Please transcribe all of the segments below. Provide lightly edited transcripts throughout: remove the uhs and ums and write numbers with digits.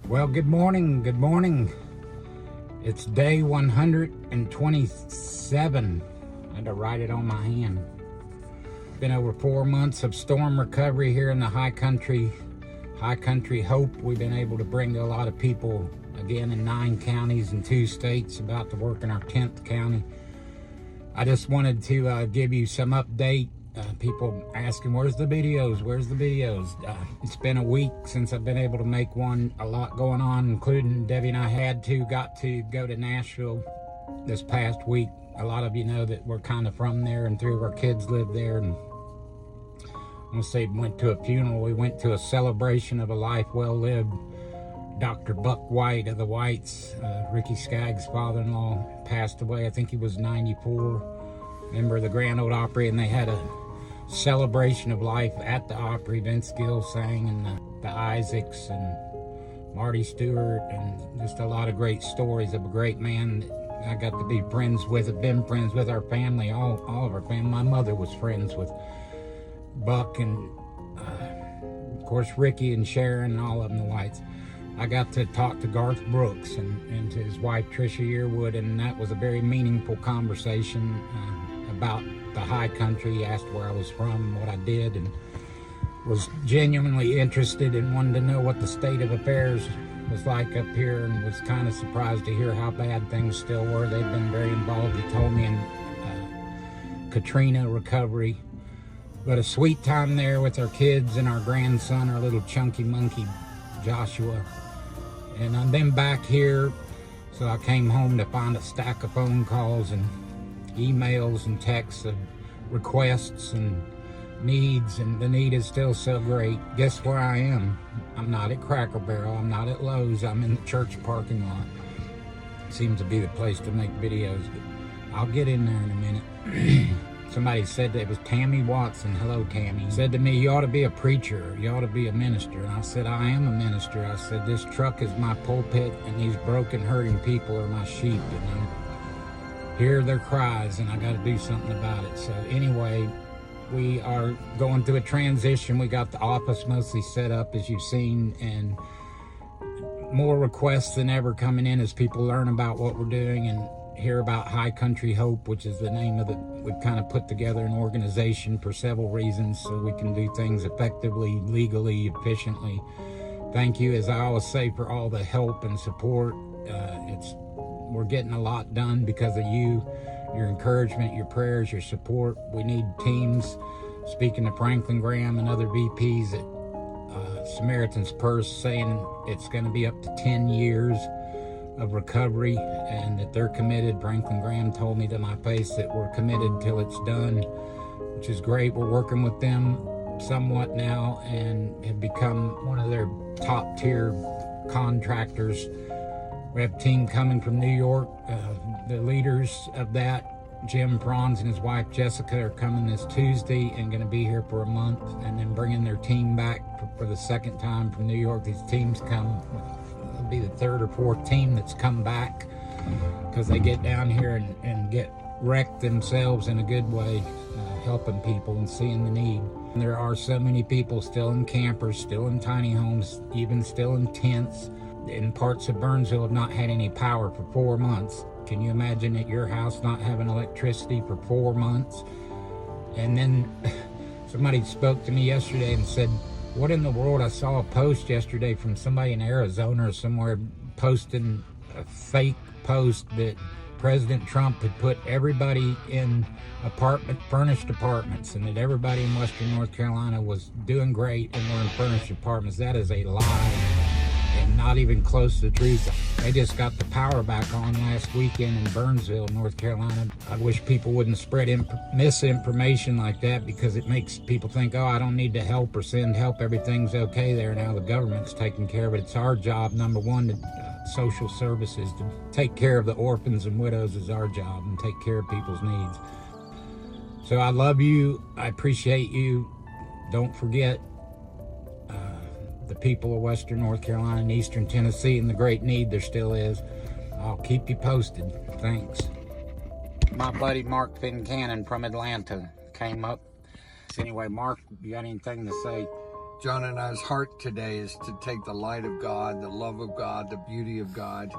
Well, good morning. Good morning. It's day 127. I had to write it on my hand. Been over 4 months of storm recovery here in the high country hope. We've been able to bring to a lot of people again in 9 counties and 2 states, about to work in our 10th county. I just wanted to give you some update. People asking, where's the videos? It's been a week since I've been able to make one. A lot going on, including Debbie and I got to go to Nashville this past week. A lot of you know that we're kind of from there, and 3 of our kids live there. And I'm gonna say, went to a funeral. We went to a celebration of a life well lived. Dr. Buck White of the Whites, Ricky Skaggs' father-in-law, passed away. I think he was 94. Member of the Grand Ole Opry, and they had a celebration of life at the Opry. Vince Gill sang, and the Isaacs and Marty Stewart, and just a lot of great stories of a great man that I got to be friends with. I've been friends with our family, all of our family. My mother was friends with Buck, and of course Ricky and Sharon and all of them, the Whites. I got to talk to Garth Brooks and to his wife Trisha Yearwood, and that was a very meaningful conversation about the high country. He asked where I was from, what I did, and was genuinely interested and wanted to know what the state of affairs was like up here, and was kind of surprised to hear how bad things still were. They've been very involved, he told me, in Katrina recovery. But a sweet time there with our kids and our grandson, our little chunky monkey Joshua. And I've been back here, so I came home to find a stack of phone calls and emails and texts of requests and needs, and the need is still so great. Guess where I am? I'm not at Cracker Barrel, I'm not at Lowe's, I'm in the church parking lot. Seems to be the place to make videos, but I'll get in there in a minute. Somebody said that it was Tammy Watson. Hello, Tammy. Said to me, you ought to be a preacher, you ought to be a minister. And I said, I am a minister. I said, this truck is my pulpit, and these broken, hurting people are my sheep, and I hear their cries, and I got to do something about it. So anyway, we are going through a transition. We got the office mostly set up, as you've seen, and more requests than ever coming in as people learn about what we're doing and hear about High Country Hope, which is the name of we've kind of put together an organization for several reasons, so we can do things effectively, legally, efficiently. Thank you, as I always say, for all the help and support. We're getting a lot done because of you, your encouragement, your prayers, your support. We need teams. Speaking to Franklin Graham and other VPs at Samaritan's Purse, saying it's going to be up to 10 years of recovery, and that they're committed. Franklin Graham told me to my face that we're committed till it's done, which is great. We're working with them somewhat now and have become one of their top tier contractors. We have a team coming from New York. The leaders of that, Jim Franz and his wife Jessica, are coming this Tuesday and going to be here for a month, and then bringing their team back for the second time from New York. These teams come, it'll be the 3rd or 4th team that's come back, because they get down here and get wrecked themselves in a good way, helping people and seeing the need. And there are so many people still in campers, still in tiny homes, even still in tents. In parts of Burnsville have not had any power for 4 months. Can you imagine at your house not having electricity for 4 months? And then somebody spoke to me yesterday and said, what in the world? I saw a post yesterday from somebody in Arizona or somewhere posting a fake post that President Trump had put everybody in furnished apartments, and that everybody in Western North Carolina was doing great and were in furnished apartments. That is a lie, and not even close to the truth. They just got the power back on last weekend in Burnsville, North Carolina. I wish people wouldn't spread misinformation like that, because it makes people think, oh, I don't need to help or send help. Everything's okay there now. The government's taking care of it. It's our job, number one, to social services, to take care of the orphans and widows is our job, and take care of people's needs. So I love you. I appreciate you. Don't forget the people of Western North Carolina and Eastern Tennessee and the great need there still is. I'll keep you posted. Thanks. My buddy Mark Fincannon from Atlanta came up. So anyway, Mark, you got anything to say? John and I's heart today is to take the light of God, the love of God, the beauty of God,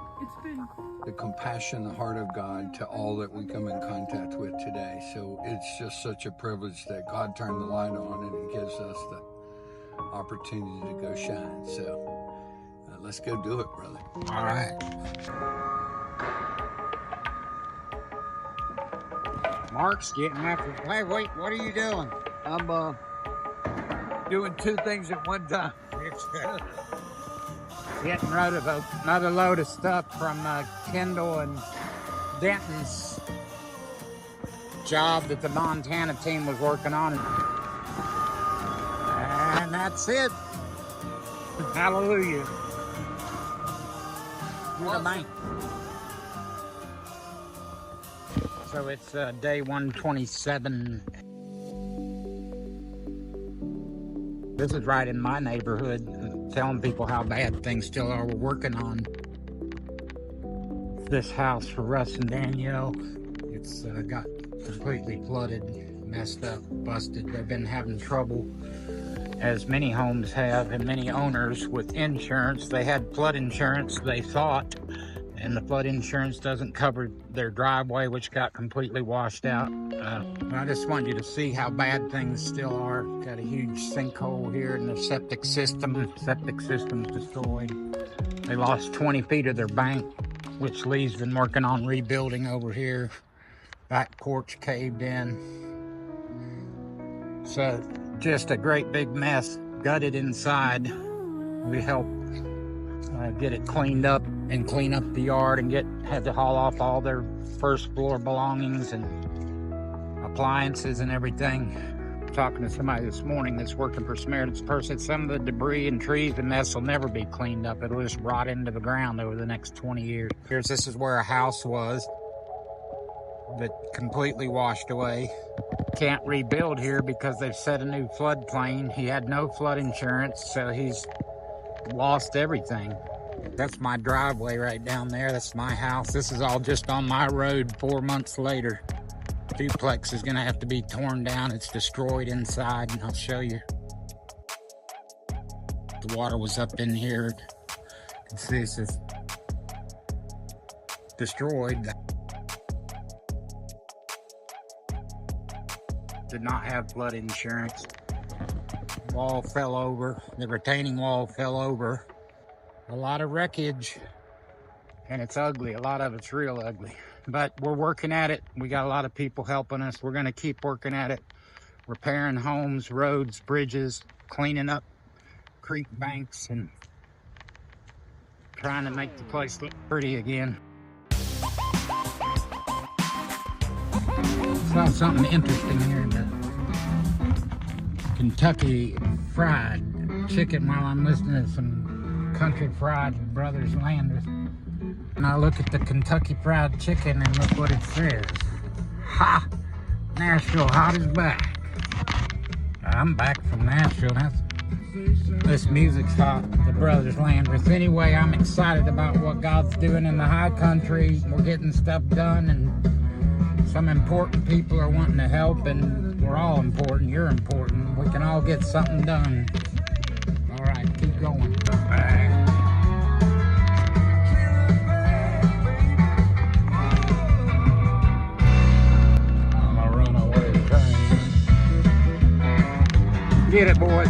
the compassion, the heart of God to all that we come in contact with today. So it's just such a privilege that God turned the light on and He gives us the opportunity to go shine. So let's go do it, brother. All right. Mark's getting after. Hey, wait, what are you doing? I'm doing two things at one time. Getting rid of another load of stuff from Kendall and Denton's job that the Montana team was working on. And that's it. Hallelujah. You're the man. So it's day 127. This is right in my neighborhood, telling people how bad things still are. We're working on this house for Russ and Danielle. It's got completely flooded, messed up, busted. They've been having trouble, as many homes have, and many owners, with insurance. They had flood insurance, they thought, and the flood insurance doesn't cover their driveway, which got completely washed out. I just want you to see how bad things still are. Got a huge sinkhole here in the septic system. Septic system's destroyed. They lost 20 feet of their bank, which Lee's been working on rebuilding over here. Back porch caved in. So just a great big mess, gutted inside. We helped get it cleaned up and clean up the yard and had to haul off all their first floor belongings and appliances and everything. Talking to somebody this morning that's working for Samaritan's Purse, said some of the debris and trees and mess will never be cleaned up. It'll just rot into the ground over the next 20 years. This is where a house was, but completely washed away. Can't rebuild here because they've set a new floodplain. He had no flood insurance, so he's lost everything. That's my driveway right down there. That's my house. This is all just on my road 4 months later. Duplex is gonna have to be torn down. It's destroyed inside, and I'll show you. The water was up in here. You can see this is destroyed. Did not have flood insurance. Wall fell over. The retaining wall fell over. A lot of wreckage, and it's ugly. A lot of it's real ugly, but we're working at it. We got a lot of people helping us. We're going to keep working at it, repairing homes, roads, bridges, cleaning up creek banks, and trying to make the place look pretty again. Saw something interesting here. The Kentucky Fried Chicken while I'm listening to some Country Fried Brothers Landers. And I look at the Kentucky Fried Chicken and look what it says. Ha! Nashville Hot is back. I'm back from Nashville. This music's hot, the Brothers Landers. Anyway, I'm excited about what God's doing in the high country. We're getting stuff done, and some important people are wanting to help, and we're all important. You're important. We can all get something done. All right, keep going. I'm a runaway train. Get it, boys.